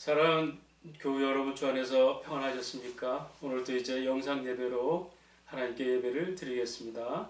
사랑하는 교우 여러분 주 안에서 평안하셨습니까? 오늘도 이제 영상 예배로 하나님께 예배를 드리겠습니다.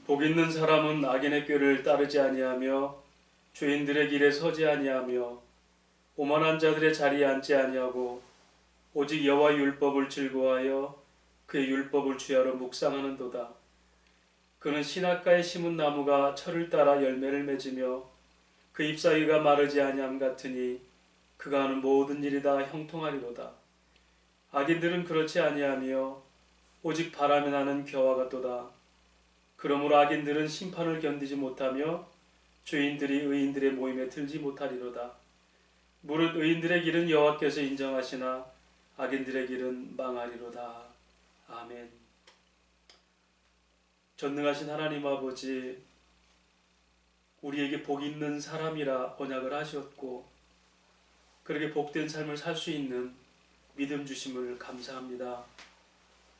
복 있는 사람은 악인의 꾀를 따르지 아니하며 죄인들의 길에 서지 아니하며 오만한 자들의 자리에 앉지 아니하고 오직 여호와의 율법을 즐거워하여 그의 율법을 주야로 묵상하는도다. 그는 시냇가에 심은 나무가 철을 따라 열매를 맺으며 그 잎사귀가 마르지 아니함 같으니 그가 하는 모든 일이 다 형통하리로다. 악인들은 그렇지 아니하며 오직 바람에 나는 겨와 같도다. 그러므로 악인들은 심판을 견디지 못하며 죄인들이 의인들의 모임에 들지 못하리로다. 무릇 의인들의 길은 여호와께서 인정하시나 악인들의 길은 망하리로다. 아멘. 전능하신 하나님 아버지, 우리에게 복 있는 사람이라 언약을 하셨고 그렇게 복된 삶을 살 수 있는 믿음 주심을 감사합니다.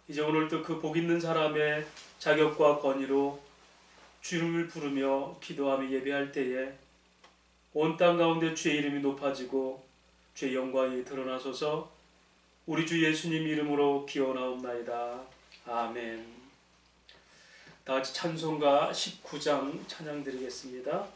이제 오늘도 그 복 있는 사람의 자격과 권위로 주를 부르며 기도하며 예배할 때에 온 땅 가운데 주의 이름이 높아지고 주의 영광이 드러나소서. 우리 주 예수님 이름으로 기원하옵나이다. 아멘. 다같이 찬송가 19장 찬양 드리겠습니다.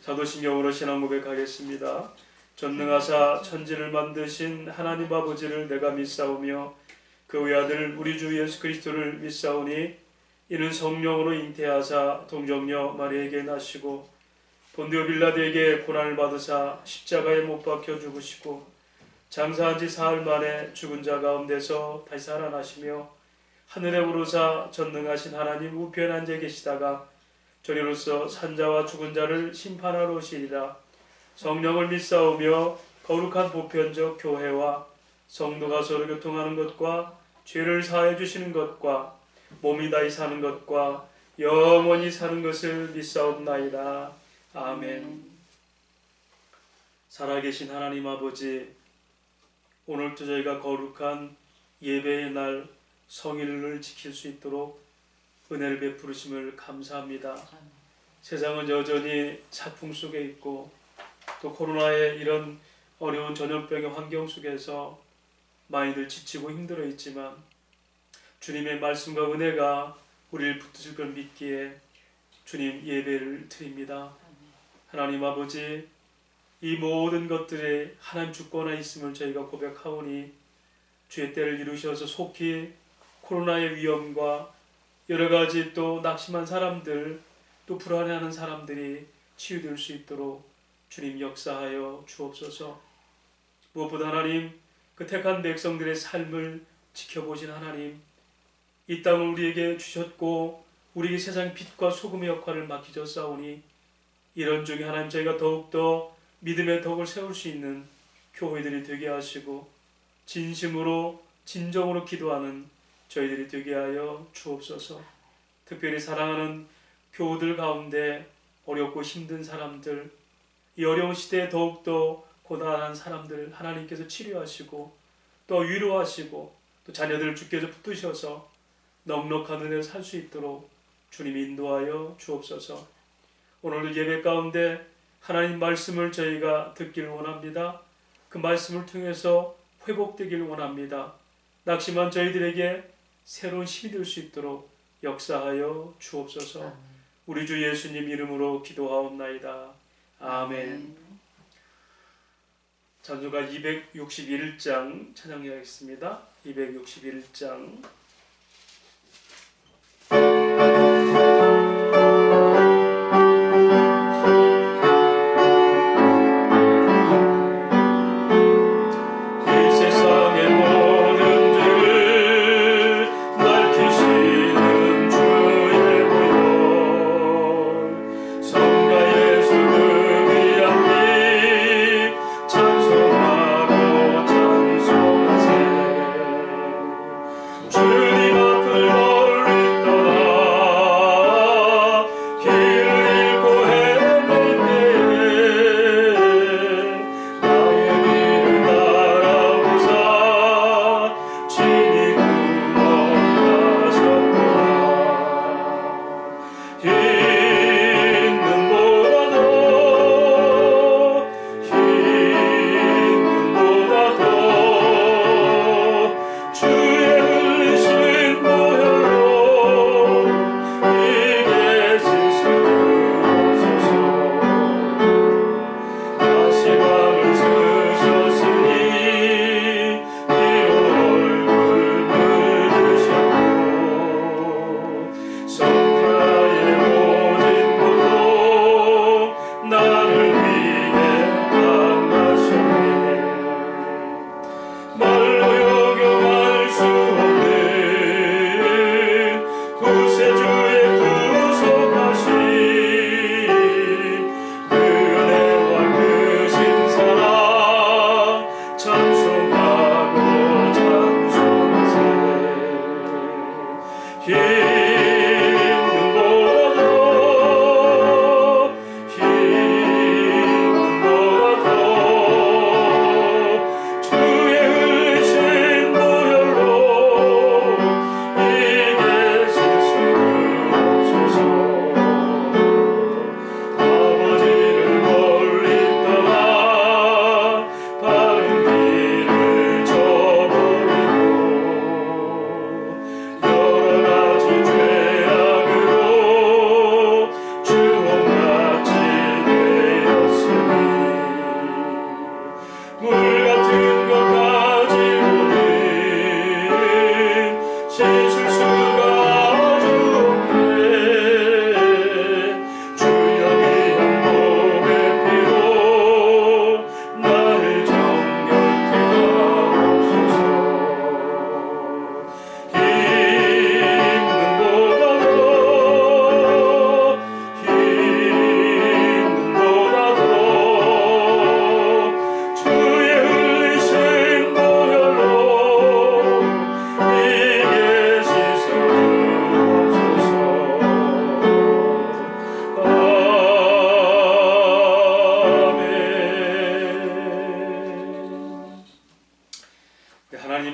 사도신경으로 신앙 고백하겠습니다. 전능하사 천지를 만드신 하나님 아버지를 내가 믿사오며 그 외아들 우리 주 예수 그리스도를 믿사오니 이는 성령으로 잉태하사 동정녀 마리에게 나시고 본디오 빌라도에게 고난을 받으사 십자가에 못 박혀 죽으시고 장사한 지 사흘 만에 죽은 자 가운데서 다시 살아나시며 하늘에 오르사 전능하신 하나님 우편 앉아 계시다가 저리로서 산자와 죽은 자를 심판하러 오시리라. 성령을 믿사오며 거룩한 보편적 교회와 성도가 서로 교통하는 것과 죄를 사해 주시는 것과 몸이 다히 사는 것과 영원히 사는 것을 믿사옵나이다. 아멘. 살아계신 하나님 아버지, 오늘도 저희가 거룩한 예배의 날 성일을 지킬 수 있도록 은혜를 베푸르심을 감사합니다. 세상은 여전히 사풍 속에 있고 또 코로나의 이런 어려운 전염병의 환경 속에서 많이들 지치고 힘들어 있지만 주님의 말씀과 은혜가 우리를 붙드실 걸 믿기에 주님 예배를 드립니다. 하나님 아버지, 이 모든 것들에 하나님 주권 안에 있음을 저희가 고백하오니 주의 때를 이루셔서 속히 코로나의 위험과 여러 가지 또 낙심한 사람들, 또 불안해하는 사람들이 치유될 수 있도록 주님 역사하여 주옵소서. 무엇보다 하나님, 그 택한 백성들의 삶을 지켜보신 하나님, 이 땅을 우리에게 주셨고 우리에게 세상 빛과 소금의 역할을 맡기셨사오니 이런 중에 하나님, 저희가 더욱더 믿음의 덕을 세울 수 있는 교회들이 되게 하시고 진심으로 진정으로 기도하는 저희들이 되게 하여 주옵소서. 특별히 사랑하는 교우들 가운데 어렵고 힘든 사람들, 이 어려운 시대에 더욱더 고단한 사람들 하나님께서 치료하시고 또 위로하시고 또 자녀들을 주께서 붙드셔서 넉넉한 은혜를 살 수 있도록 주님 인도하여 주옵소서. 오늘도 예배 가운데 하나님 말씀을 저희가 듣기를 원합니다. 그 말씀을 통해서 회복되기를 원합니다. 낙심한 저희들에게 새로운 힘이 될 수 있도록 역사하여 주옵소서. 우리 주 예수님 이름으로 기도하옵나이다. 아멘. 찬송가 261장 찬양하겠습니다. 261장.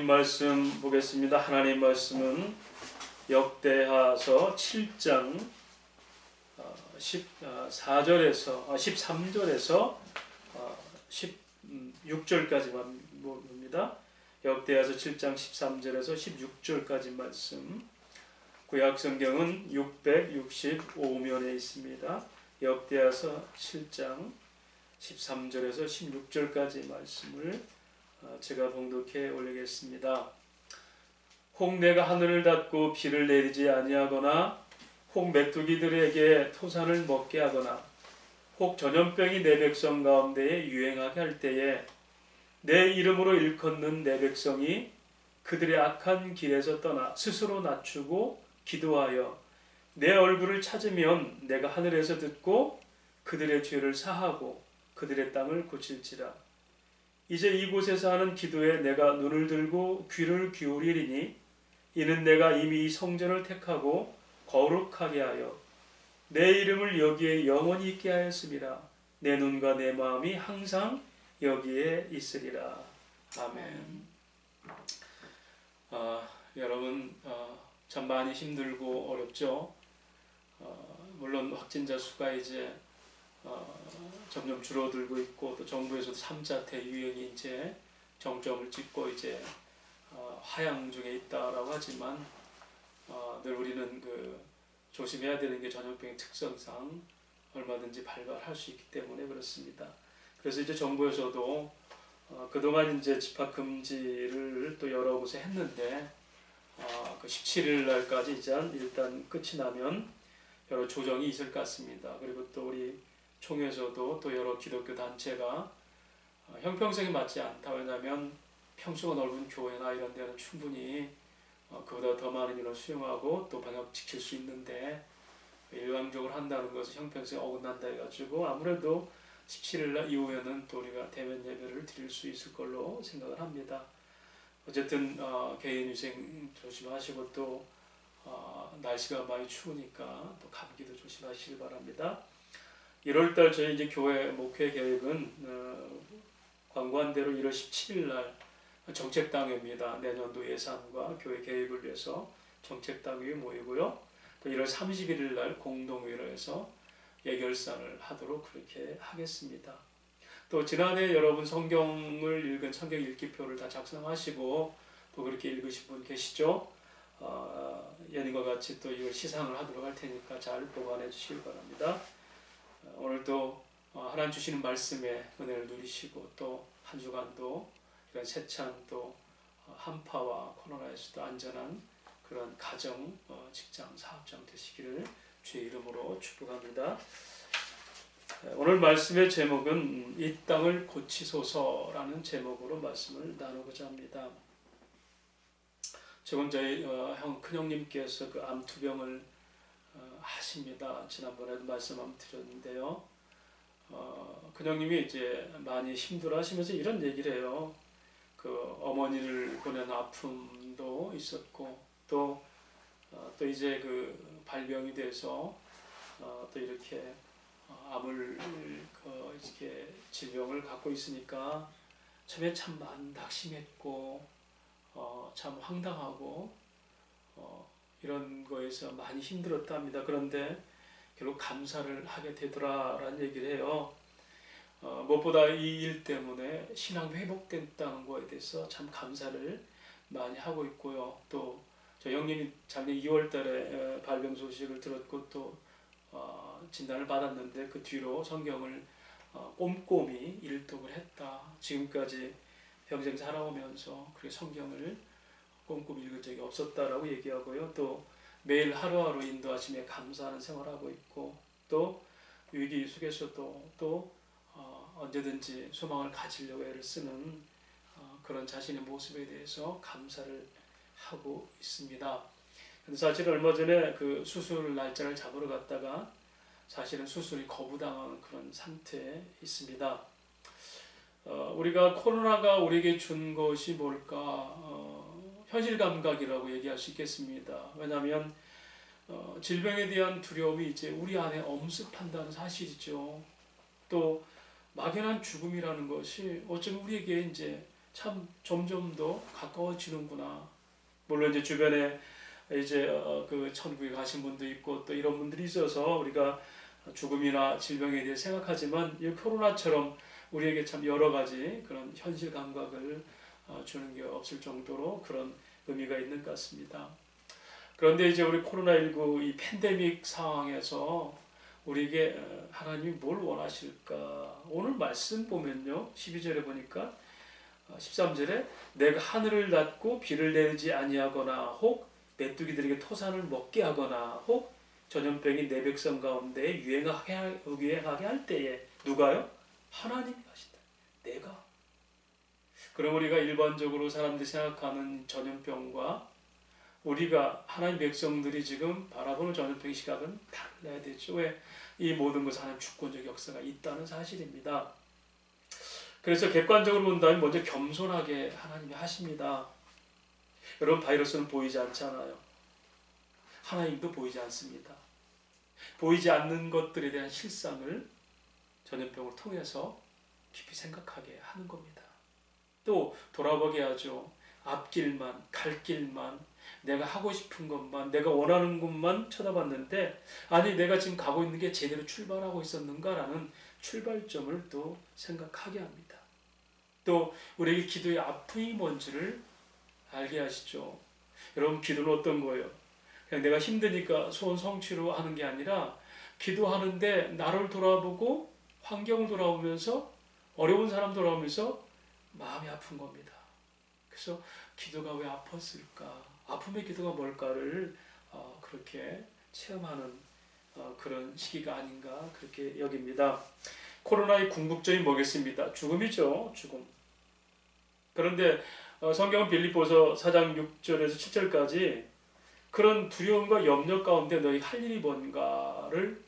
말씀 보겠습니다. 하나님 말씀은 역대하서 7장 13절에서 16절까지만 봅니다. 역대하서 7장 13절에서 16절까지 말씀. 구약 성경은 665면에 있습니다. 역대하서 7장 13절에서 16절까지 말씀을 제가 봉독해 올리겠습니다. 혹 내가 하늘을 닫고 비를 내리지 아니하거나 혹 메뚜기들에게 토산을 먹게 하거나 혹 전염병이 내 백성 가운데에 유행하게 할 때에 내 이름으로 일컫는 내 백성이 그들의 악한 길에서 떠나 스스로 낮추고 기도하여 내 얼굴을 찾으면 내가 하늘에서 듣고 그들의 죄를 사하고 그들의 땅을 고칠지라. 이제 이곳에서 하는 기도에 내가 눈을 들고 귀를 기울이리니 이는 내가 이미 이 성전을 택하고 거룩하게 하여 내 이름을 여기에 영원히 있게 하였음이라. 내 눈과 내 마음이 항상 여기에 있으리라. 아멘. 여러분 참 많이 힘들고 어렵죠. 물론 확진자 수가 이제 점점 줄어들고 있고 또 정부에서도 3차 대유행이 이제 정점을 찍고 이제 하향 중에 있다라고 하지만 늘 우리는 조심해야 되는 게 전염병의 특성상 얼마든지 발발할 수 있기 때문에 그렇습니다. 그래서 이제 정부에서도 그동안 이제 집합 금지를 또 여러 곳에 했는데 그 17일 날까지 이제 일단 끝이 나면 여러 조정이 있을 것 같습니다. 그리고 또 우리 총회에서도 또 여러 기독교 단체가 형평성이 맞지 않다. 왜냐하면 평수가 넓은 교회나 이런 데는 충분히 그보다 더 많은 인원을 수용하고 또 방역 지킬 수 있는데 일방적으로 한다는 것은 형평성에 어긋난다 해가지고 아무래도 17일 이후에는 또 우리가 대면 예배를 드릴 수 있을 걸로 생각을 합니다. 어쨌든 개인 위생 조심하시고 또 날씨가 많이 추우니까 또 감기도 조심하시길 바랍니다. 1월달 저희 이제 교회 목회 계획은 광고한 대로 1월 17일 날 정책당회입니다. 내년도 예산과 교회 계획을 위해서 정책당회에 모이고요. 또 1월 31일 날 공동회의로해서 예결산을 하도록 그렇게 하겠습니다. 또 지난해 여러분 성경을 읽은 성경 읽기표를 다 작성하시고 또 그렇게 읽으신 분 계시죠? 예님과 같이 또 이걸 시상을 하도록 할 테니까 잘 보관해 주시기 바랍니다. 오늘도 하나님 주시는 말씀에 은혜를 누리시고 또 한 주간도 이런 세찬 또 한파와 코로나에서도 안전한 그런 가정, 직장, 사업장 되시기를 주의 이름으로 축복합니다. 오늘 말씀의 제목은 이 땅을 고치소서라는 제목으로 말씀을 나누고자 합니다. 지금 저희 큰형님께서 그 암투병을 하십니다. 지난번에도 말씀 한번 드렸는데요. 큰형님이 이제 많이 힘들어하시면서 이런 얘기를 해요. 그 어머니를 보낸 아픔도 있었고 또 이제 그 발병이 돼서 또 이렇게 암을 이렇게 질병을 갖고 있으니까 처음에 참 낙심했고 참 황당하고 이런 거에서 많이 힘들었답니다. 그런데 결국 감사를 하게 되더라라는 얘기를 해요. 무엇보다 이 일 때문에 신앙 회복됐다는 거에 대해서 참 감사를 많이 하고 있고요. 또 저 형님이 작년 2월 달에 발병 소식을 들었고 또 진단을 받았는데 그 뒤로 성경을 꼼꼼히 일독을 했다. 지금까지 평생 살아오면서 그렇게 성경을 꼼꼼히 읽은 적이 없었다라고 얘기하고요. 또 매일 하루하루 인도하심에 감사하는 생활하고 있고 또 위기 속에서도 또 언제든지 소망을 가지려고 애를 쓰는 그런 자신의 모습에 대해서 감사를 하고 있습니다. 근데 사실 얼마 전에 그 수술 날짜를 잡으러 갔다가 사실은 수술이 거부당한 그런 상태에 있습니다. 우리가 코로나가 우리에게 준 것이 뭘까? 현실 감각이라고 얘기할 수 있겠습니다. 왜냐하면 질병에 대한 두려움이 이제 우리 안에 엄습한다는 사실이죠. 또 막연한 죽음이라는 것이 어쩌면 우리에게 이제 참 점점 더 가까워지는구나. 물론 이제 주변에 이제 그 천국에 가신 분도 있고 또 이런 분들이 있어서 우리가 죽음이나 질병에 대해 생각하지만 이 코로나처럼 우리에게 참 여러 가지 그런 현실 감각을 주는 게 없을 정도로 그런 의미가 있는 것 같습니다. 그런데 이제 우리 코로나19 이 팬데믹 상황에서 우리에게 하나님이 뭘 원하실까? 오늘 말씀 보면요. 12절에 보니까 13절에 내가 하늘을 닫고 비를 내리지 아니하거나 혹 메뚜기들에게 토산을 먹게 하거나 혹 전염병이 내 백성 가운데 유행하게 할 때에 누가요? 하나님이 하신다. 내가. 그럼 우리가 일반적으로 사람들이 생각하는 전염병과 우리가 하나님 백성들이 지금 바라보는 전염병 시각은 달라야 되죠. 왜? 이 모든 것은 하나님 주권적 역사가 있다는 사실입니다. 그래서 객관적으로 본다면 먼저 겸손하게 하나님이 하십니다. 여러분, 바이러스는 보이지 않잖아요. 하나님도 보이지 않습니다. 보이지 않는 것들에 대한 실상을 전염병을 통해서 깊이 생각하게 하는 겁니다. 또 돌아보게 하죠. 앞길만, 갈 길만, 내가 하고 싶은 것만, 내가 원하는 것만 쳐다봤는데 아니 내가 지금 가고 있는 게 제대로 출발하고 있었는가라는 출발점을 또 생각하게 합니다. 또 우리에게 기도의 아픔이 뭔지를 알게 하시죠. 여러분, 기도는 어떤 거예요? 그냥 내가 힘드니까 소원 성취로 하는 게 아니라 기도하는데 나를 돌아보고 환경을 돌아보면서 어려운 사람 돌아보면서 마음이 아픈 겁니다. 그래서 기도가 왜 아팠을까? 아픔의 기도가 뭘까를 그렇게 체험하는 그런 시기가 아닌가 그렇게 여깁니다. 코로나의 궁극점이 뭐겠습니다? 죽음이죠. 죽음. 그런데 성경은 빌립보서 4장 6절에서 7절까지 그런 두려움과 염려 가운데 너희 할 일이 뭔가를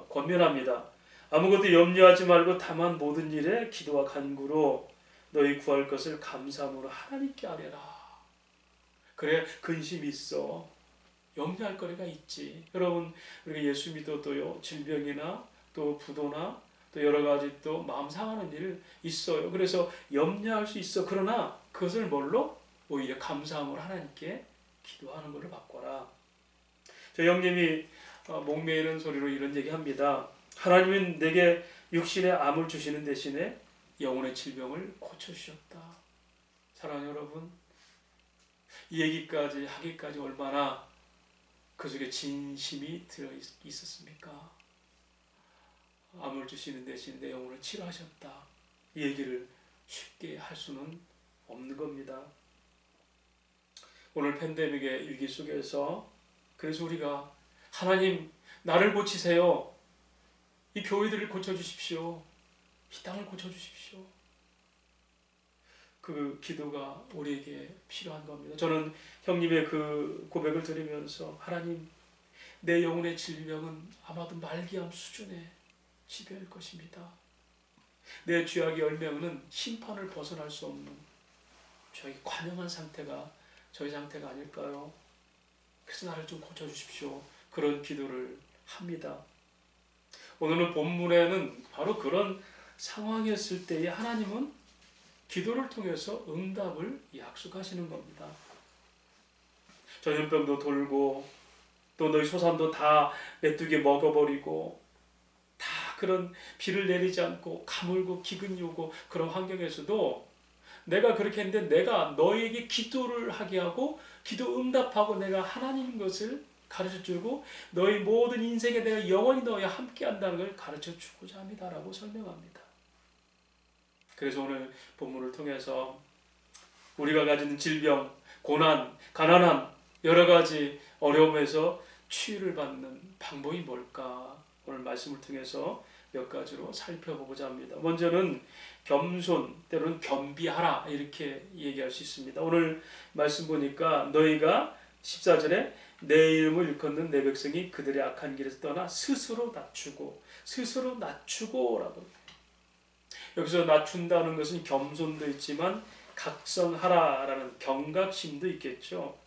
권면합니다. 아무것도 염려하지 말고 다만 모든 일에 기도와 간구로 너희 구할 것을 감사함으로 하나님께 아뢰라. 그래, 근심이 있어. 염려할 거리가 있지. 여러분, 우리가 예수 믿어도요, 질병이나 또 부도나 또 여러 가지 또 마음 상하는 일 있어요. 그래서 염려할 수 있어. 그러나 그것을 뭘로? 오히려 감사함으로 하나님께 기도하는 것을 바꿔라. 저 형님이 목매이는 소리로 이런 얘기합니다. 하나님은 내게 육신의 암을 주시는 대신에 영혼의 질병을 고쳐주셨다. 사랑하는 여러분, 이 얘기까지 하기까지 얼마나 그 속에 진심이 들어있었습니까? 암을 주시는 대신 내 영혼을 치료하셨다. 이 얘기를 쉽게 할 수는 없는 겁니다. 오늘 팬데믹의 위기 속에서 그래서 우리가 하나님 나를 고치세요. 이 교회들을 고쳐주십시오. 이 땅을 고쳐주십시오. 그 기도가 우리에게 필요한 겁니다. 저는 형님의 그 고백을 들으면서 하나님 내 영혼의 질병은 아마도 말기암 수준의 지배일 것입니다. 내 죄악의 열매는 심판을 벗어날 수 없는 죄악이 관영한 상태가 저희 상태가 아닐까요? 그래서 나를 좀 고쳐주십시오. 그런 기도를 합니다. 오늘은 본문에는 바로 그런 상황이었을 때에 하나님은 기도를 통해서 응답을 약속하시는 겁니다. 전염병도 돌고 또 너희 소산도 다 메뚜기 먹어버리고 다 그런 비를 내리지 않고 가물고 기근이 오고 그런 환경에서도 내가 그렇게 했는데 내가 너에게 기도를 하게 하고 기도 응답하고 내가 하나님인 것을 가르쳐주고 너희 모든 인생에 내가 영원히 너와 함께 한다는 걸 가르쳐주고자 합니다라고 설명합니다. 그래서 오늘 본문을 통해서 우리가 가지는 질병, 고난, 가난함, 여러 가지 어려움에서 치유를 받는 방법이 뭘까? 오늘 말씀을 통해서 몇 가지로 살펴보고자 합니다. 먼저는 겸손, 때로는 겸비하라 이렇게 얘기할 수 있습니다. 오늘 말씀 보니까 너희가 14절에 내 이름을 일컫는 내 백성이 그들의 악한 길에서 떠나 스스로 낮추고라고. 여기서 낮춘다는 것은 겸손도 있지만 각성하라라는 경각심도 있겠죠.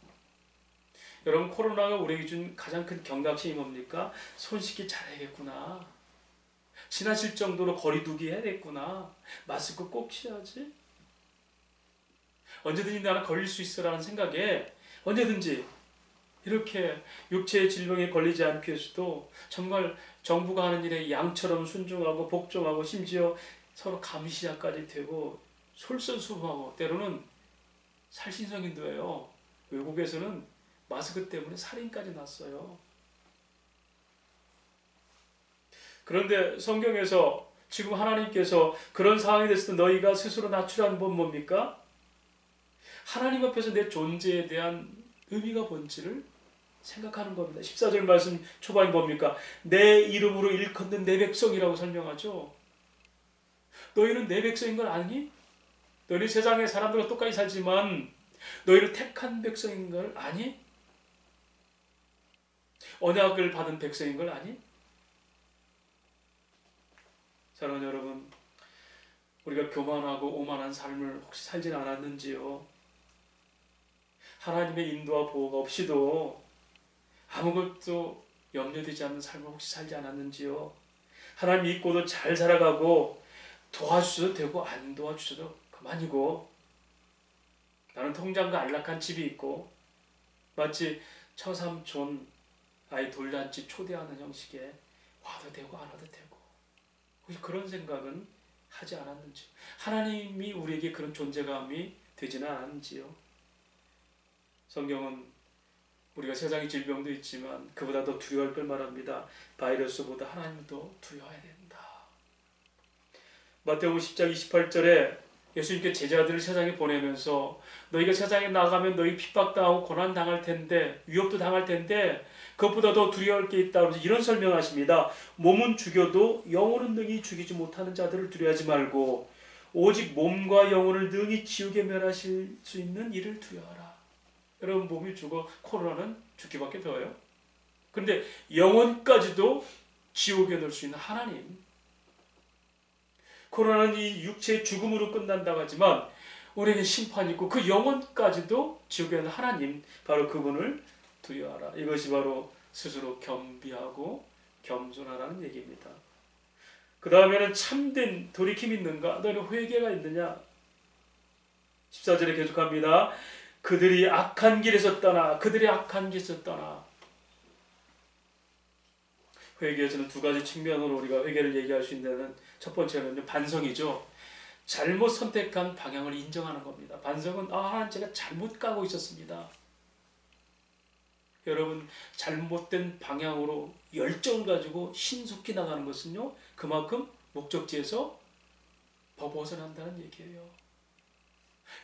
여러분, 코로나가 우리에게 준 가장 큰 경각심이 뭡니까? 손 씻기 잘해야겠구나. 지나칠 정도로 거리두기 해야겠구나. 마스크 꼭 써야지. 언제든지 나는 걸릴 수 있어라는 생각에 언제든지 이렇게 육체의 질병에 걸리지 않기 위해서도 정말 정부가 하는 일에 양처럼 순종하고 복종하고 심지어 서로 감시자까지 되고 솔선수범하고 때로는 살신성인도예요. 외국에서는 마스크 때문에 살인까지 났어요. 그런데 성경에서 지금 하나님께서 그런 상황이 됐을 때 너희가 스스로 낮추라는 건 뭡니까? 하나님 앞에서 내 존재에 대한 의미가 뭔지를 생각하는 겁니다. 14절 말씀 초반이 뭡니까? 내 이름으로 일컫는 내 백성이라고 설명하죠. 너희는 내 백성인 걸 아니? 너희는 세상의 사람들과 똑같이 살지만 너희를 택한 백성인 걸 아니? 언약을 받은 백성인 걸 아니? 사랑하는 여러분, 우리가 교만하고 오만한 삶을 혹시 살진 않았는지요? 하나님의 인도와 보호가 없이도 아무것도 염려되지 않는 삶을 혹시 살지 않았는지요? 하나님 믿고도 잘 살아가고 도와주셔도 되고 안 도와주셔도 그만이고, 나는 통장과 안락한 집이 있고 마치 처삼촌 아이 돌잔치 초대하는 형식의 와도 되고 안 와도 되고, 혹시 그런 생각은 하지 않았는지, 하나님이 우리에게 그런 존재감이 되지는 않았는지요. 성경은 우리가 세상의 질병도 있지만 그보다 더 두려워할 걸 말합니다. 바이러스보다 하나님을 더 두려워해야 된다. 마태복음 10장 28절에 예수님께 제자들을 세상에 보내면서 너희가 세상에 나가면 너희 핍박당하고 고난당할 텐데, 위협도 당할 텐데 그것보다 더 두려워할 게 있다. 이런 설명하십니다. 몸은 죽여도 영혼은 능히 죽이지 못하는 자들을 두려워하지 말고 오직 몸과 영혼을 능히 지옥에 멸하실 수 있는 이를 두려워하라. 여러분, 몸이 죽어 코로나는 죽기밖에 더해요. 그런데 영혼까지도 지옥에 넣을 수 있는 하나님, 코로나는 이 육체의 죽음으로 끝난다고 하지만 우리에게 심판이 있고 그 영혼까지도 지옥에 있는 하나님, 바로 그분을 두려워하라. 이것이 바로 스스로 겸비하고 겸손하라는 얘기입니다. 그 다음에는 참된 돌이킴이 있는가? 너는 회개가 있느냐? 14절에 계속합니다. 그들이 악한 길에서 떠나, 그들이 악한 길에서 떠나. 회개에서는 두 가지 측면으로 우리가 회개를 얘기할 수 있는, 첫 번째는 반성이죠. 잘못 선택한 방향을 인정하는 겁니다. 반성은 하나님, 제가 잘못 가고 있었습니다. 여러분, 잘못된 방향으로 열정을 가지고 신속히 나가는 것은요, 그만큼 목적지에서 벗어난다는 얘기예요.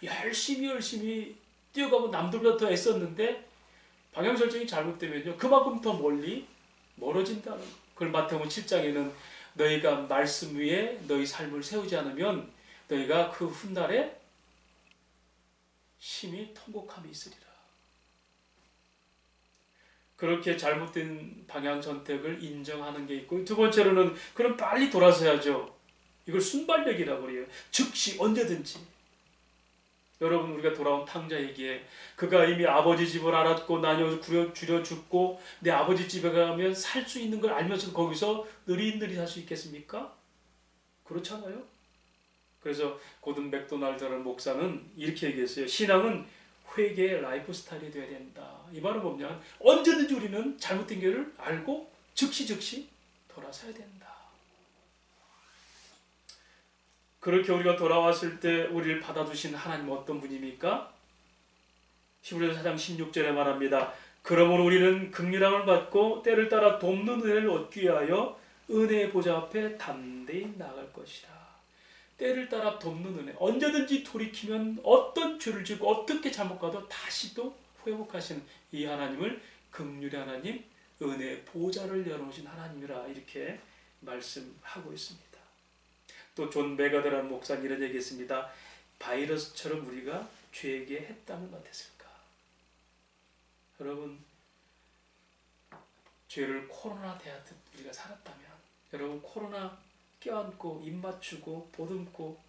열심히 뛰어가고 남들보다 더 애썼는데 방향 설정이 잘못되면요, 그만큼 더 멀리 멀어진다는 것. 그걸 마태복음 7장에는 너희가 말씀 위에 너희 삶을 세우지 않으면 너희가 그 훗날에 심히 통곡함이 있으리라. 그렇게 잘못된 방향 선택을 인정하는 게 있고, 두 번째로는 그럼 빨리 돌아서야죠. 이걸 순발력이라고 그래요. 즉시 언제든지. 여러분, 우리가 돌아온 탕자에게 그가 이미 아버지 집을 알았고 나뉘어 줄여 죽고 내 아버지 집에 가면 살 수 있는 걸 알면서도 거기서 느릿느릿 할 수 있겠습니까? 그렇잖아요. 그래서 고든 맥도날드라는 목사는 이렇게 얘기했어요. 신앙은 회개의 라이프 스타일이 되어야 된다. 이 말은 뭐냐면 언제든지 우리는 잘못된 길을 알고 즉시 돌아서야 된다. 그렇게 우리가 돌아왔을 때 우리를 받아주신 하나님 어떤 분입니까? 히브리서 4장 16절에 말합니다. 그러므로 우리는 긍휼함을 받고 때를 따라 돕는 은혜를 얻기 위하여 은혜의 보좌 앞에 담대히 나아갈 것이다. 때를 따라 돕는 은혜, 언제든지 돌이키면 어떤 죄를 짓고 어떻게 잘못 가도 다시 또 회복하시는 이 하나님을 긍휼의 하나님, 은혜의 보좌를 열어놓으신 하나님이라 이렇게 말씀하고 있습니다. 또 존 메가드라는 목사는 이런 얘기했습니다. 바이러스처럼 우리가 죄에게 했다면 어땠을까? 여러분, 죄를 코로나 대하듯 우리가 살았다면, 여러분, 코로나 껴안고 입 맞추고 보듬고,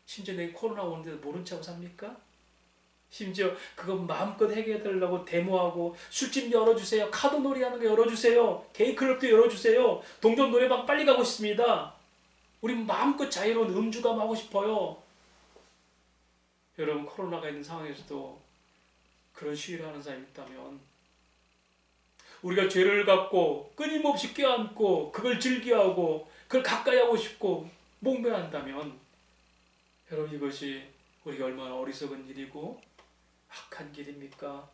심지어 내게 코로나 오는데도 모른 척하고 삽니까? 심지어 그거 마음껏 해결해달라고 데모하고 술집 열어주세요, 카드놀이 하는 거 열어주세요, 게이클럽도 열어주세요, 동전 노래방 빨리 가고 싶습니다. 우리 마음껏 자유로운 음주감 하고 싶어요. 여러분, 코로나가 있는 상황에서도 그런 시위를 하는 사람이 있다면, 우리가 죄를 갖고 끊임없이 껴안고 그걸 즐겨하고 그걸 가까이 하고 싶고 목매한다면, 여러분, 이것이 우리가 얼마나 어리석은 일이고 악한 길입니까?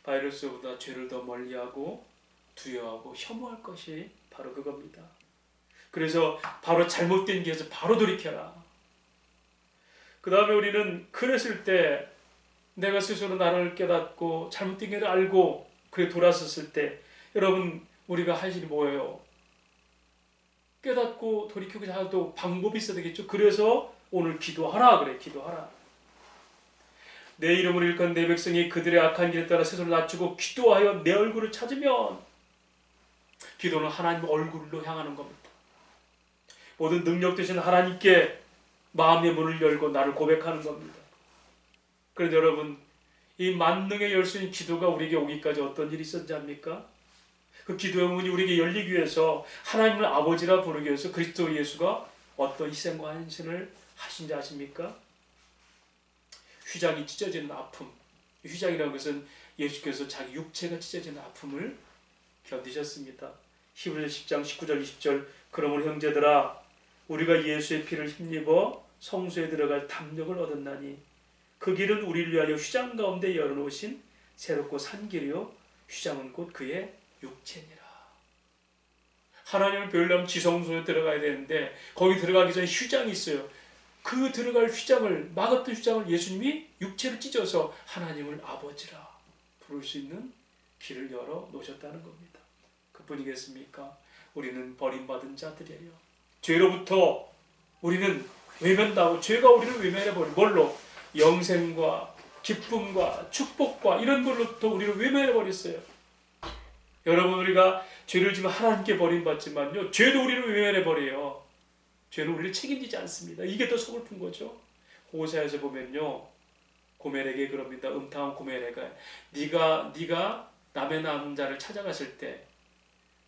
바이러스보다 죄를 더 멀리하고 두려워하고 혐오할 것이 바로 그겁니다. 그래서 바로 잘못된 길에서 바로 돌이켜라. 그 다음에 우리는 그랬을 때 내가 스스로 나를 깨닫고 잘못된 길을 알고 그래 돌아섰을 때 여러분 우리가 할 일이 뭐예요? 깨닫고 돌이키고자 해도 방법이 있어야 되겠죠. 그래서 오늘 기도하라 그래. 기도하라. 내 이름을 일컫는 내 백성이 그들의 악한 길에 따라 스스로 낮추고 기도하여 내 얼굴을 찾으면 기도는 하나님 얼굴로 향하는 겁니다. 모든 능력 되신 하나님께 마음의 문을 열고 나를 고백하는 겁니다. 그런데 여러분 이 만능의 열쇠인 기도가 우리에게 오기까지 어떤 일이 있었는지 압니까? 그 기도의 문이 우리에게 열리기 위해서 하나님을 아버지라 부르기 위해서 그리스도 예수가 어떤 희생과 헌신을 하신지 아십니까? 휘장이 찢어지는 아픔. 휘장이라는 것은 예수께서 자기 육체가 찢어지는 아픔을 견디셨습니다. 히브리서 10장 19절 20절 그러므로 형제들아 우리가 예수의 피를 힘입어 성소에 들어갈 담력을 얻었나니 그 길은 우리를 위하여 휘장 가운데 열어놓으신 새롭고 산 길이요 휘장은 곧 그의 육체니라. 하나님을 배우려면 지성소에 들어가야 되는데 거기 들어가기 전에 휘장이 있어요. 그 들어갈 휘장을 막았던 휘장을 예수님이 육체로 찢어서 하나님을 아버지라 부를 수 있는 길을 열어 놓으셨다는 겁니다. 그뿐이겠습니까? 우리는 버림받은 자들이에요. 죄로부터 우리는 외면당하고 죄가 우리를 외면해버린 뭘로? 영생과 기쁨과 축복과 이런 걸로부터 우리를 외면해버렸어요. 여러분 우리가 죄를 지면 하나님께 버림받지만요 죄도 우리를 외면해버려요. 죄는 우리를 책임지지 않습니다. 이게 더 서글픈 거죠. 호세아에서 보면요 고멜에게 그럽니다. 음탕한 고멜에게 네가 남의 남자를 찾아갔을 때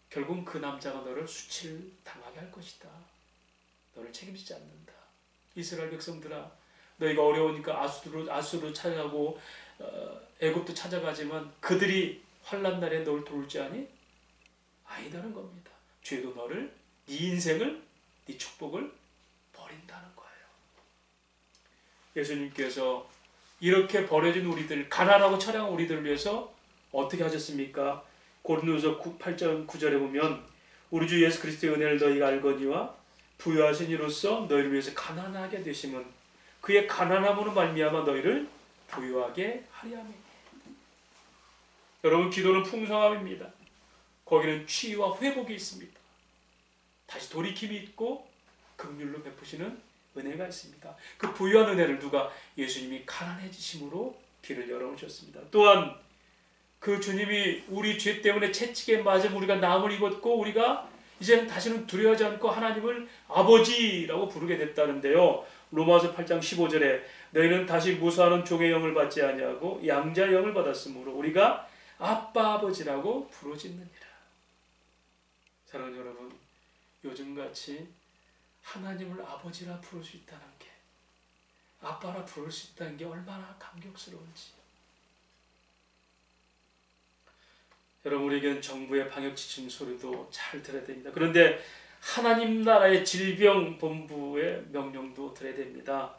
결국 그 남자가 너를 수치를 당하게 할 것이다. 너를 책임지지 않는다. 이스라엘 백성들아 너희가 어려우니까 아수르 찾아가고 애굽도 찾아가지만 그들이 환난 날에 너를 도울지 아니? 아니다는 겁니다. 죄도 너를 네 인생을 네 축복을 버린다는 거예요. 예수님께서 이렇게 버려진 우리들 가난하고 처량한 우리들을 위해서 어떻게 하셨습니까? 고린도서 8장 9절에 보면 우리 주 예수 그리스도의 은혜를 너희가 알거니와 부유하신 이로써 너희를 위해서 가난하게 되심은 그의 가난함으로 말미암아 너희를 부유하게 하려 함이니. 여러분 기도는 풍성함입니다. 거기는 치유와 회복이 있습니다. 다시 돌이킴이 있고 긍휼로 베푸시는 은혜가 있습니다. 그 부유한 은혜를 누가? 예수님이 가난해지심으로 길을 열어놓으셨습니다. 또한 그 주님이 우리 죄 때문에 채찍에 맞은 우리가 남을 입었고 우리가 이제는 다시는 두려워하지 않고 하나님을 아버지라고 부르게 됐다는데요. 로마서 8장 15절에 너희는 다시 무수하는 종의 영을 받지 아니하고 양자의 영을 받았으므로 우리가 아빠 아버지라고 부르짖느니라. 사랑하는 여러분 요즘같이 하나님을 아버지라 부를 수 있다는 게 아빠라 부를 수 있다는 게 얼마나 감격스러운지. 여러분 우리에게는 정부의 방역 지침 소리도 잘 들어야 됩니다. 그런데 하나님 나라의 질병본부의 명령도 들어야 됩니다.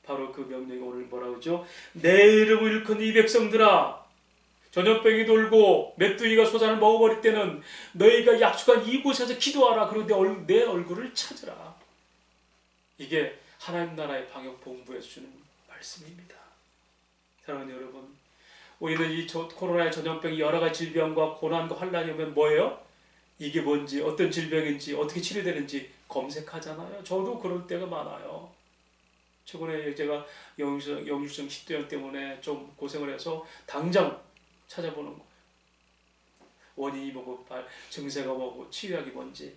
바로 그 명령이 오늘 뭐라고 하죠? 내 이름을 일컫는 이 백성들아 전염병이 돌고 메뚜기가 소산을 먹어버릴 때는 너희가 약속한 이곳에서 기도하라. 그리고 내 얼굴을 찾으라. 이게 하나님 나라의 방역본부에서 주는 말씀입니다. 사랑하는 여러분 우리는 이 코로나의 전염병이 여러 가지 질병과 고난과 환란이 오면 뭐예요? 이게 뭔지 어떤 질병인지 어떻게 치료되는지 검색하잖아요. 저도 그럴 때가 많아요. 최근에 제가 영유증 식도염 때문에 좀 고생을 해서 당장 찾아보는 거예요. 원인이 뭐고 증세가 뭐고 치유약이 뭔지.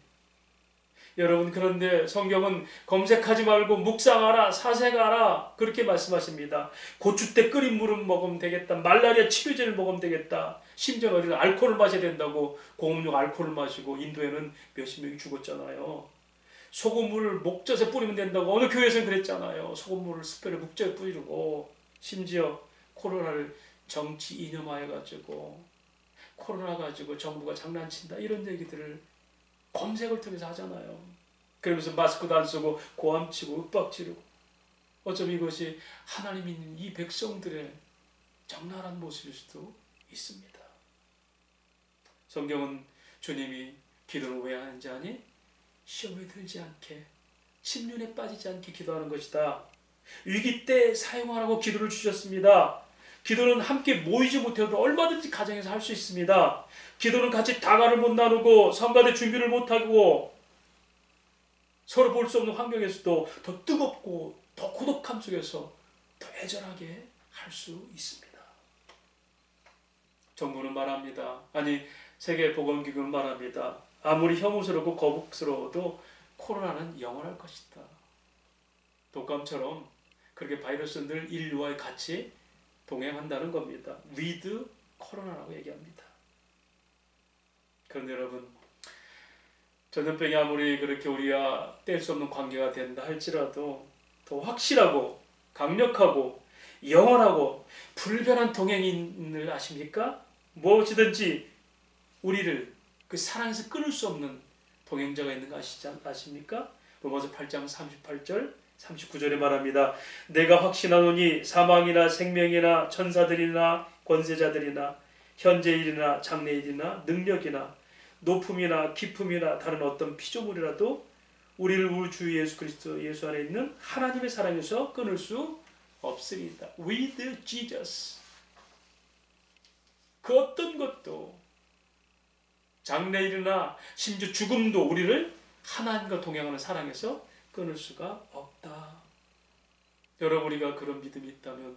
여러분 그런데 성경은 검색하지 말고 묵상하라 사색하라 그렇게 말씀하십니다. 고추대 끓인 물은 먹으면 되겠다. 말라리아 치료제를 먹으면 되겠다. 심지어 어디는 알코올을 마셔야 된다고 공업용 알코올을 마시고 인도에는 몇십 명이 죽었잖아요. 소금물을 목젖에 뿌리면 된다고 어느 교회에서는 그랬잖아요. 소금물을 스프레이 목젖에 뿌리고 심지어 코로나를 정치 이념화해가지고 코로나 가지고 정부가 장난친다 이런 얘기들을 검색을 통해서 하잖아요. 그러면서 마스크도 안 쓰고 고함치고 윽박지르고 어쩜 이것이 하나님 있는 이 백성들의 적나라한 모습일 수도 있습니다. 성경은 주님이 기도를 왜 하는지 아니? 시험에 들지 않게, 침륜에 빠지지 않게 기도하는 것이다. 위기 때 사용하라고 기도를 주셨습니다. 기도는 함께 모이지 못해도 얼마든지 가정에서 할 수 있습니다. 기도는 같이 다가를 못 나누고 성가대 준비를 못하고 서로 볼 수 없는 환경에서도 더 뜨겁고 더 고독함 속에서 더 애절하게 할 수 있습니다. 정부는 말합니다. 아니, 세계보건기구는 말합니다. 아무리 혐오스럽고 거북스러워도 코로나는 영원할 것이다. 독감처럼 그렇게 바이러스는 늘 인류와 같이 동행한다는 겁니다. with 코로나라고 얘기합니다. 그런데 여러분, 전염병이 아무리 그렇게 우리가 뗄 수 없는 관계가 된다 할지라도 더 확실하고 강력하고 영원하고 불변한 동행인을 아십니까? 무엇이든지 우리를 그 사랑에서 끊을 수 없는 동행자가 있는 거 아십니까? 로마서 8장 38절 39절에 말합니다. 내가 확신하노니 사망이나 생명이나 천사들이나 권세자들이나 현재일이나 장래일이나 능력이나 높음이나 깊음이나 다른 어떤 피조물이라도 우리를 우리 주 예수 그리스도 예수 안에 있는 하나님의 사랑에서 끊을 수 없습니다. With Jesus. 그 어떤 것도 장래일이나 심지어 죽음도 우리를 하나님과 동행하는 사랑에서 끊을 수가 없다. 여러분, 우리가 그런 믿음이 있다면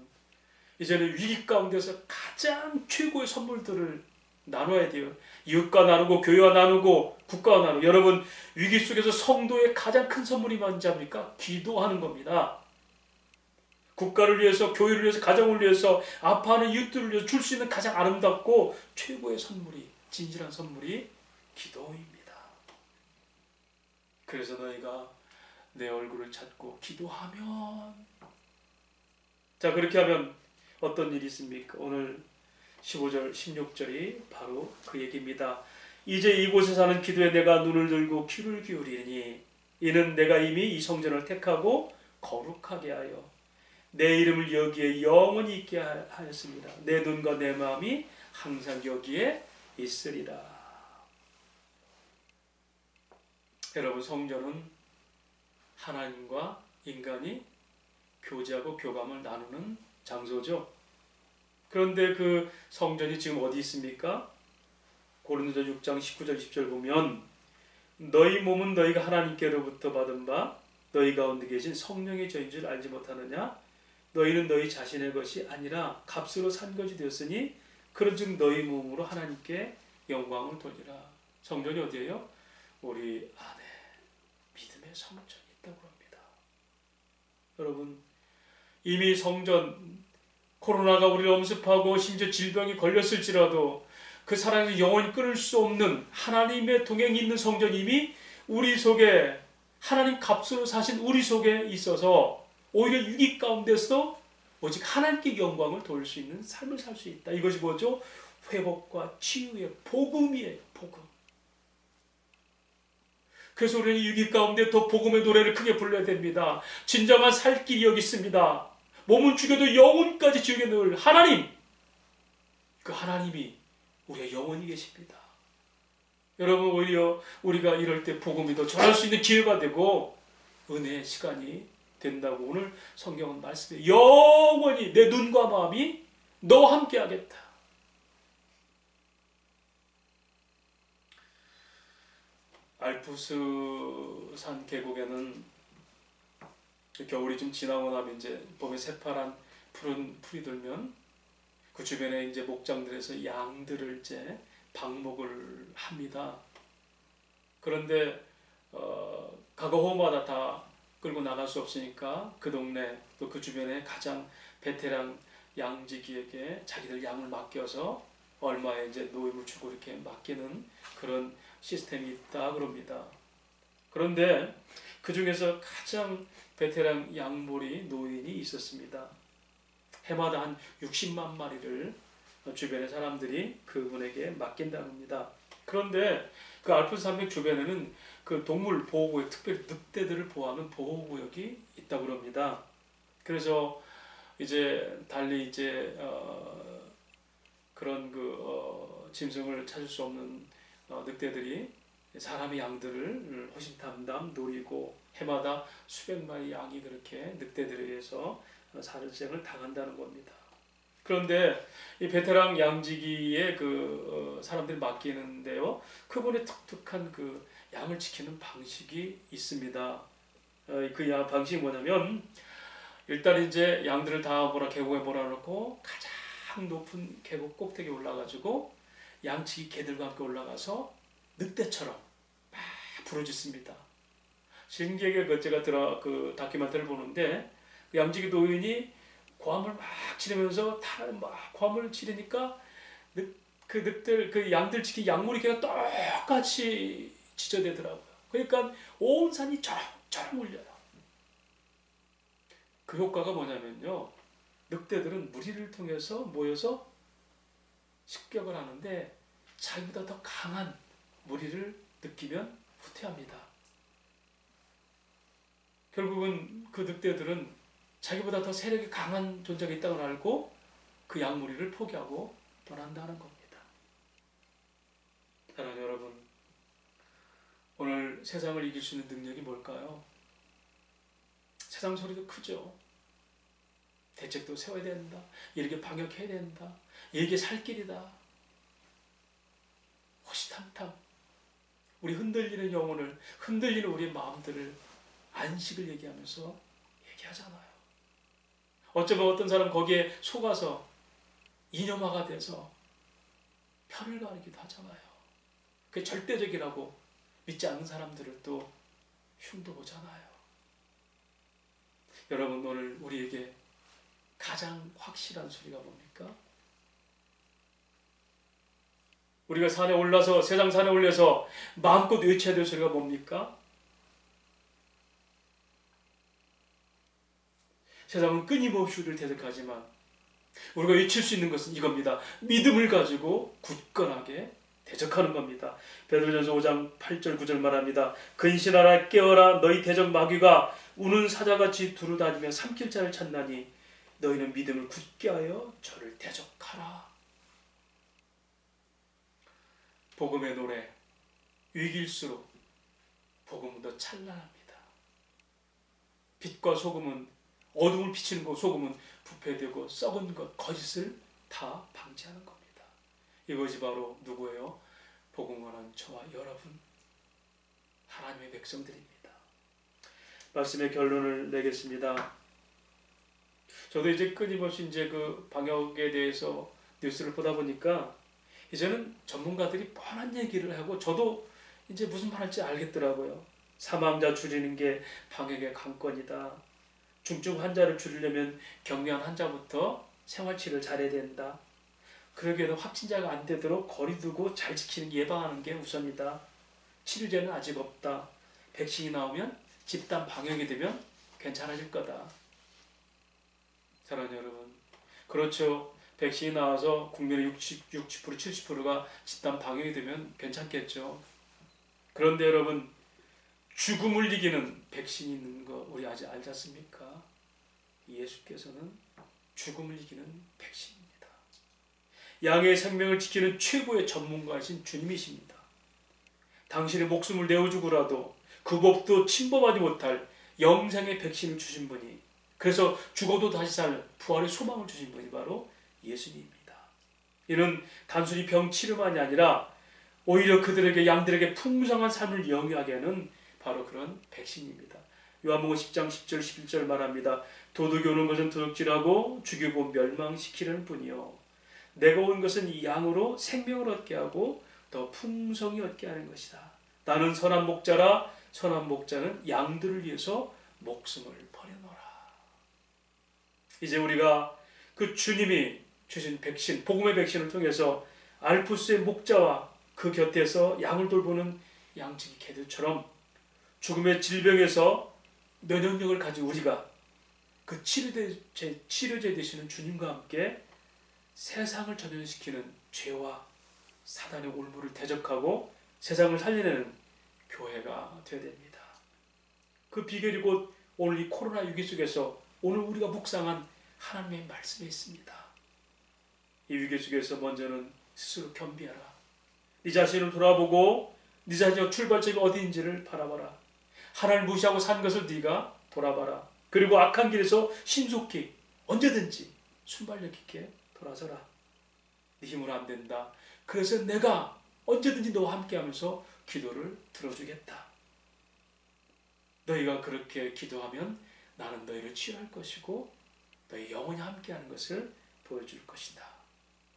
이제는 위기 가운데서 가장 최고의 선물들을 나눠야 돼요. 이웃과 나누고 교회와 나누고 국가와 나누고. 여러분, 위기 속에서 성도의 가장 큰 선물이 뭔지 압니까? 기도하는 겁니다. 국가를 위해서, 교회를 위해서, 가정을 위해서, 아파하는 이웃들을 위해서 줄 수 있는 가장 아름답고 최고의 선물이, 진실한 선물이 기도입니다. 그래서 너희가 내 얼굴을 찾고 기도하면, 자, 그렇게 하면 어떤 일이 있습니까? 오늘 15절 16절이 바로 그 얘기입니다. 이제 이곳에 사는 기도에 내가 눈을 들고 귀를 기울이니 이는 내가 이미 이 성전을 택하고 거룩하게 하여 내 이름을 여기에 영원히 있게 하였습니다. 내 눈과 내 마음이 항상 여기에 있으리라. 여러분, 성전은 하나님과 인간이 교제하고 교감을 나누는 장소죠. 그런데 그 성전이 지금 어디 있습니까? 고린도서 6장 19절 20절 보면 너희 몸은 너희가 하나님께로부터 받은 바 너희 가운데 계신 성령의 저인 줄 알지 못하느냐? 너희는 너희 자신의 것이 아니라 값으로 산 것이 되었으니 그런즉 너희 몸으로 하나님께 영광을 돌리라. 성전이 어디예요? 우리 안에 믿음의 성전이 있다고 합니다. 여러분, 이미 성전, 코로나가 우리를 엄습하고 심지어 질병이 걸렸을지라도 그 사랑에서 영원히 끊을 수 없는 하나님의 동행이 있는 성전이 이미 우리 속에, 하나님 값으로 사신 우리 속에 있어서 오히려 위기 가운데서도 오직 하나님께 영광을 돌릴 수 있는 삶을 살 수 있다. 이것이 뭐죠? 회복과 치유의 복음이에요. 복음. 그래서 우리는 위기 가운데 더 복음의 노래를 크게 불러야 됩니다. 진정한 살 길이 여기 있습니다. 몸은 죽여도 영혼까지 지옥에 넣을 하나님, 그 하나님이 우리의 영혼이 계십니다. 여러분, 오히려 우리가 이럴 때 복음이 더 전할 수 있는 기회가 되고 은혜의 시간이 된다고 오늘 성경은 말씀해요. 영원히 내 눈과 마음이 너와 함께 하겠다. 알프스산 계곡에는 겨울이 좀 지나고 나면 이제 봄에 새파란 푸른 풀이 들면 그 주변에 이제 목장들에서 양들을 이제 방목을 합니다. 그런데 가거호마다 다 끌고 나갈 수 없으니까 그 동네 또 그 주변에 가장 베테랑 양지기에게 자기들 양을 맡겨서 얼마에 이제 노임을 주고 이렇게 맡기는 그런 시스템이 있다 그럽니다. 그런데 그 중에서 가장 베테랑 양몰이 노인이 있었습니다. 해마다 한 60만 마리를 주변의 사람들이 그분에게 맡긴다고 합니다. 그런데 그 알프스 산맥 주변에는 그 동물 보호구역, 특별히 늑대들을 보호하는 보호구역이 있다고 합니다. 그래서 이제 달리 이제 그런 짐승을 찾을 수 없는 늑대들이 사람의 양들을 호신탐탐 노리고 해마다 수백 마리 양이 그렇게 늑대들에 의해서 살생을 당한다는 겁니다. 그런데 이 베테랑 양지기에 사람들이 맡기는데요, 그분의 독특한 양을 지키는 방식이 있습니다. 방식이 뭐냐면, 일단 이제 양들을 다 계곡에 몰아넣고 가장 높은 계곡 꼭대기에 올라가지고 양치기 개들과 함께 올라가서 늑대처럼 막 부르짖습니다. 신기하게 제가 다큐멘터리를 보는데, 양지기 노인이 고함을 막 지르면서 막 고함을 지르니까 그 양들 지킨 양무리 개가 똑같이 지저대더라고요. 그러니까 온 산이 쩌렁쩌렁 울려요. 그 효과가 뭐냐면요, 늑대들은 무리를 통해서 모여서 습격을 하는데 자기보다 더 강한 무리를 느끼면 후퇴합니다. 결국은 그 늑대들은 자기보다 더 세력이 강한 존재가 있다고 알고 그 양무리를 포기하고 떠난다는 겁니다. 사랑하는 여러분, 오늘 세상을 이길 수 있는 능력이 뭘까요? 세상 소리도 크죠. 대책도 세워야 된다. 이렇게 방역해야 된다. 이게 살 길이다. 호시탐탐. 우리 흔들리는 영혼을, 흔들리는 우리 마음들을 안식을 얘기하면서 얘기하잖아요. 어쩌면 어떤 사람 거기에 속아서 이념화가 돼서 편을 가르기도 하잖아요. 그게 절대적이라고 믿지 않는 사람들을 또 흉도 보잖아요. 여러분, 오늘 우리에게 가장 확실한 소리가 뭡니까? 우리가 산에 올라서, 세상 산에 올려서 마음껏 외쳐야 될 소리가 뭡니까? 세상은 끊임없이 우리를 대적하지만 우리가 외칠 수 있는 것은 이겁니다. 믿음을 가지고 굳건하게 대적하는 겁니다. 베드로전서 5장 8절 9절 말합니다. 근신하라, 깨어라, 너희 대적 마귀가 우는 사자같이 두루다니며 삼킬 자를 찾나니 너희는 믿음을 굳게 하여 저를 대적하라. 복음의 노래, 위기일수록 복음은 더 찬란합니다. 빛과 소금은, 어둠을 비치는 것, 소금은 부패되고 썩은 것, 거짓을 다 방지하는 겁니다. 이것이 바로 누구예요? 복음을 하는 저와 여러분, 하나님의 백성들입니다. 말씀의 결론을 내겠습니다. 저도 이제 끊임없이 이제 방역에 대해서 뉴스를 보다 보니까 이제는 전문가들이 뻔한 얘기를 하고 저도 이제 무슨 말할지 알겠더라고요. 사망자 줄이는 게 방역의 관건이다. 중증 환자를 줄이려면 경미한 환자부터 생활치료를 잘해야 된다. 그러기에는 확진자가 안 되도록 거리 두고 잘 지키는 게, 예방하는 게 우선이다. 치료제는 아직 없다. 백신이 나오면 집단 방역이 되면 괜찮아질 거다. 사랑하는 여러분, 그렇죠. 백신이 나와서 국민의 60%, 70%가 집단 방역이 되면 괜찮겠죠. 그런데 여러분, 죽음을 이기는 백신이 있는 거 우리 아직 알지 않습니까? 예수께서는 죽음을 이기는 백신입니다. 양의 생명을 지키는 최고의 전문가이신 주님이십니다. 당신의 목숨을 내어주고라도 그 법도 침범하지 못할 영생의 백신을 주신 분이, 그래서 죽어도 다시 살 부활의 소망을 주신 분이 바로 예수님입니다. 이는 단순히 병 치료만이 아니라 오히려 그들에게, 양들에게 풍성한 삶을 영위하게 하는 바로 그런 백신입니다. 요한복음 10장 10절 11절 말합니다. 도둑이 오는 것은 도둑질하고 죽이고 멸망시키는 뿐이요, 내가 온 것은 이 양으로 생명을 얻게 하고 더 풍성히 얻게 하는 것이다. 나는 선한 목자라, 선한 목자는 양들을 위해서 목숨을 버려놓으라. 이제 우리가 그 주님이 주신 백신, 복음의 백신을 통해서 알프스의 목자와 그 곁에서 양을 돌보는 양치기 개들처럼 죽음의 질병에서 면역력을 가진 우리가 그 치료제 되시는 주님과 함께 세상을 전염시키는 죄와 사단의 올무를 대적하고 세상을 살려내는 교회가 되어야 됩니다. 그 비결이 곧 오늘 이 코로나 위기 속에서 오늘 우리가 묵상한 하나님의 말씀에 있습니다. 이 위기 속에서 먼저는 스스로 겸비하라. 네 자신을 돌아보고 네 자신의 출발점이 어디인지를 바라봐라. 하나님을 무시하고 산 것을 네가 돌아봐라. 그리고 악한 길에서 신속히 언제든지 순발력 있게 돌아서라. 네 힘으로 안 된다. 그래서 내가 언제든지 너와 함께하면서 기도를 들어주겠다. 너희가 그렇게 기도하면 나는 너희를 치유할 것이고 너희 영원히 함께하는 것을 보여줄 것이다.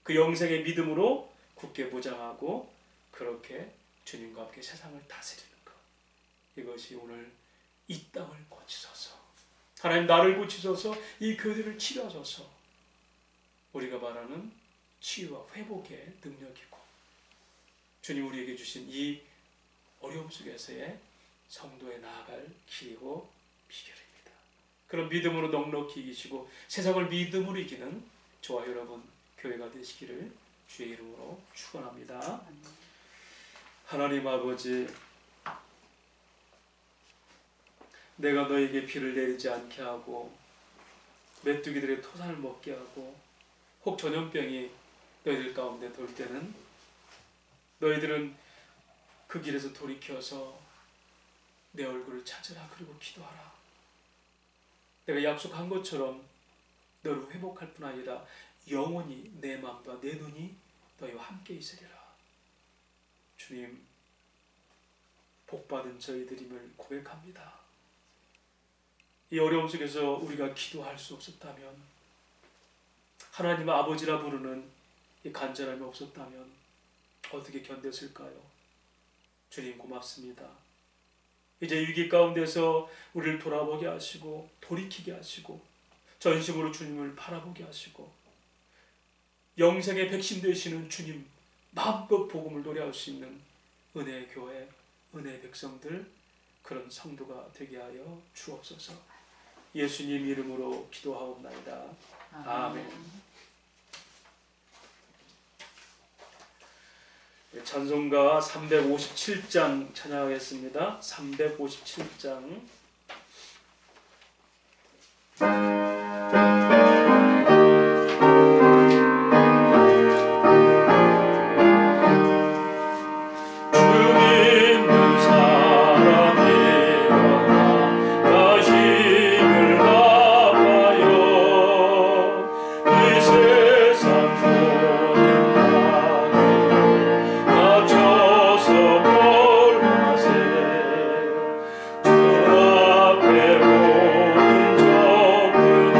그 영생의 믿음으로 굳게 무장하고 그렇게 주님과 함께 세상을 다스리는 것. 이것이 오늘 이 땅을 고치소서. 하나님 나를 고치소서. 이 교회를 치료하소서. 우리가 말하는 치유와 회복의 능력이고 주님 우리에게 주신 이 어려움 속에서의 성도에 나아갈 길이고 비결입니다. 그런 믿음으로 넉넉히 이기시고 세상을 믿음으로 이기는 저와 여러분 교회가 되시기를 주의 이름으로 축원합니다. 하나님 아버지, 내가 너에게 비를 내리지 않게 하고 메뚜기들의 토산을 먹게 하고 혹 전염병이 너희들 가운데 돌 때는 너희들은 그 길에서 돌이켜서 내 얼굴을 찾으라. 그리고 기도하라. 내가 약속한 것처럼 너를 회복할 뿐 아니라 영원히 내 마음과 내 눈이 너희와 함께 있으리라. 주님, 복받은 저희들임을 고백합니다. 이 어려움 속에서 우리가 기도할 수 없었다면, 하나님 아버지라 부르는 이 간절함이 없었다면 어떻게 견뎠을까요? 주님 고맙습니다. 이제 위기 가운데서 우리를 돌아보게 하시고 돌이키게 하시고 전심으로 주님을 바라보게 하시고 영생의 백신 되시는 주님 마음껏 복음을 노래할 수 있는 은혜의 교회, 은혜의 백성들, 그런 성도가 되게 하여 주옵소서. 예수님 이름으로 기도하옵나이다. 아멘. 찬송가 357장 찬양하겠습니다. 357장. 주 앞에 오는 저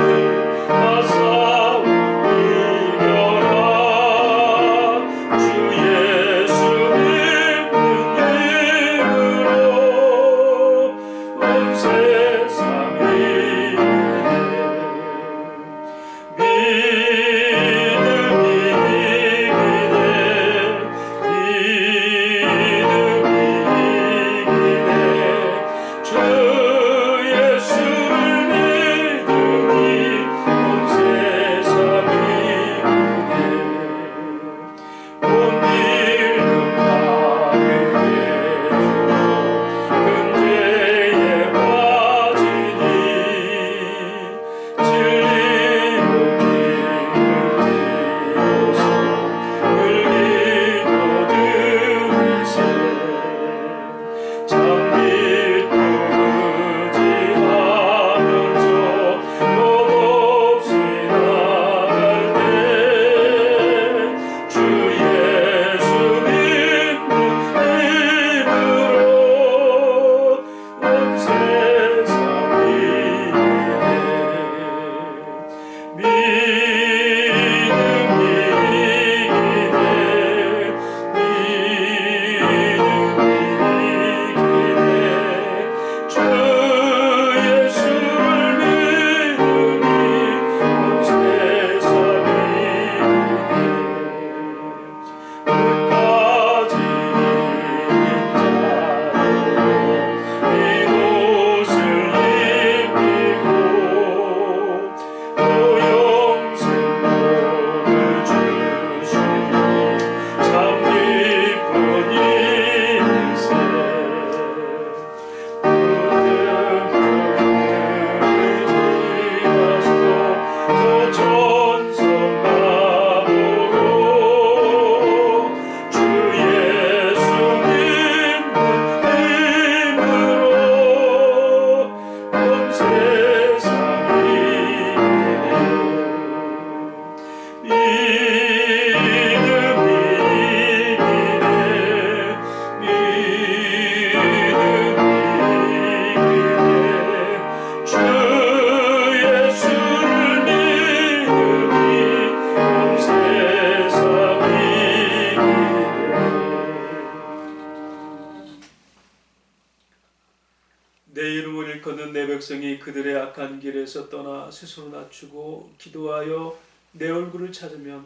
죽음을 일컫는 내 백성이 그들의 악한 길에서 떠나 스스로 낮추고 기도하여 내 얼굴을 찾으면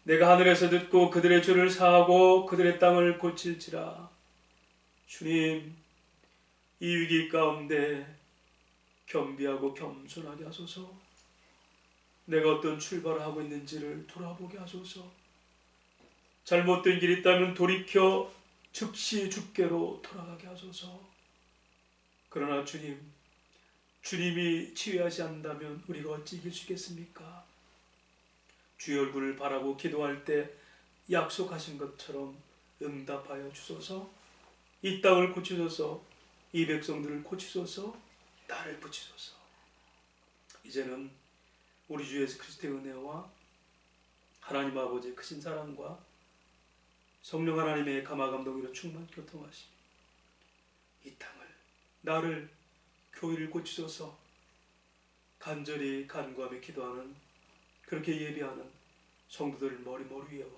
내가 하늘에서 듣고 그들의 죄를 사하고 그들의 땅을 고칠지라. 주님, 이 위기 가운데 겸비하고 겸손하게 하소서. 내가 어떤 출발을 하고 있는지를 돌아보게 하소서. 잘못된 길이 있다면 돌이켜 즉시 주께로 돌아가게 하소서. 그러나 주님, 주님이 치유하지 않는다면 우리가 어찌 이길 수 있겠습니까? 주의 얼굴을 바라고 기도할 때 약속하신 것처럼 응답하여 주소서. 이 땅을 고치소서. 이 백성들을 고치소서. 나를 고치소서. 이제는 우리 주 예수 그리스도의 은혜와 하나님 아버지의 크신 사랑과 성령 하나님의 감화 감동으로 충만 교통하시니 이 땅을, 나를, 교회를 고치소서. 간절히 간구하며 기도하는, 그렇게 예배하는 성도들 머리 위에와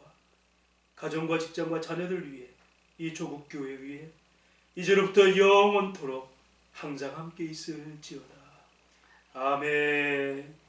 가정과 직장과 자녀들 위해, 이 조국 교회 위에 이제로부터 영원토록 항상 함께 있을지어다. 아멘.